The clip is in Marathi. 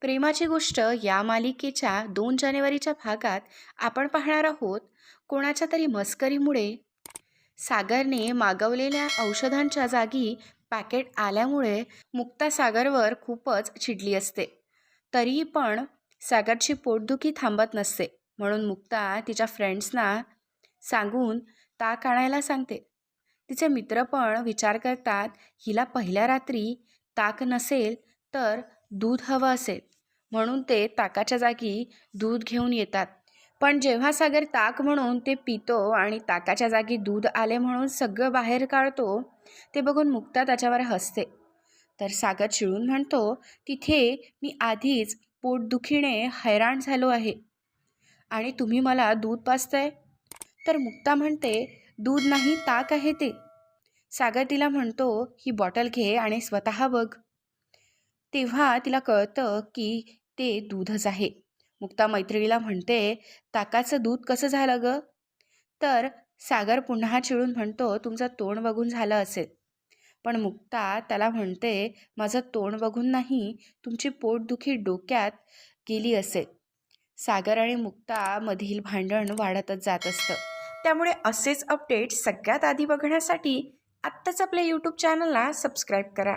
प्रेमाची गोष्ट या मालिकेच्या 2 जानेवारीच्या भागात आपण पाहणार आहोत. कोणाच्या तरी मस्करीमुळे सागरने मागवलेल्या औषधांच्या जागी पॅकेट आल्यामुळे मुक्ता सागरवर खूपच चिडली असते. तरीही पण सागरची पोटदुखी थांबत नसते. म्हणून मुक्ता तिच्या फ्रेंड्सना सांगून ताक आणायला सांगते. तिचे मित्र पण विचार करतात, हिला पहिल्या रात्री ताक नसेल तर दूध हवं असेल, म्हणून ते ताकाच्या जागी दूध घेऊन येतात. पण जेव्हा सागर ताक म्हणून ते पितो आणि ताकाच्या जागी दूध आले म्हणून सगळं बाहेर काढतो, ते बघून मुक्ता त्याच्यावर हसते. तर सागर चिडून म्हणतो, तिथे मी आधीच पोटदुखीने हैराण झालो आहे आणि तुम्ही मला दूध पाजताय. तर मुक्ता म्हणते, दूध नाही ताक आहे ते. सागर तिला म्हणतो, ही बॉटल घे आणि स्वतः बघ. तेव्हा तिला कळतं की ते दूधच आहे. मुक्ता मैत्रिणीला म्हणते, ताकाचं दूध कसं झालं ग? तर सागर पुन्हा चिडून म्हणतो, तुमचं तोंड बघून झालं असेल. पण मुक्ता त्याला म्हणते, माझं तोंड बघून नाही, तुमची पोटदुखी डोक्यात गेली असेल. सागर आणि मुक्ता मधील भांडण वाढतच जात असतं. त्यामुळे असेच अपडेट्स सगळ्यात आधी बघण्यासाठी आत्ताच आपल्या यूट्यूब चॅनलला सबस्क्राईब करा.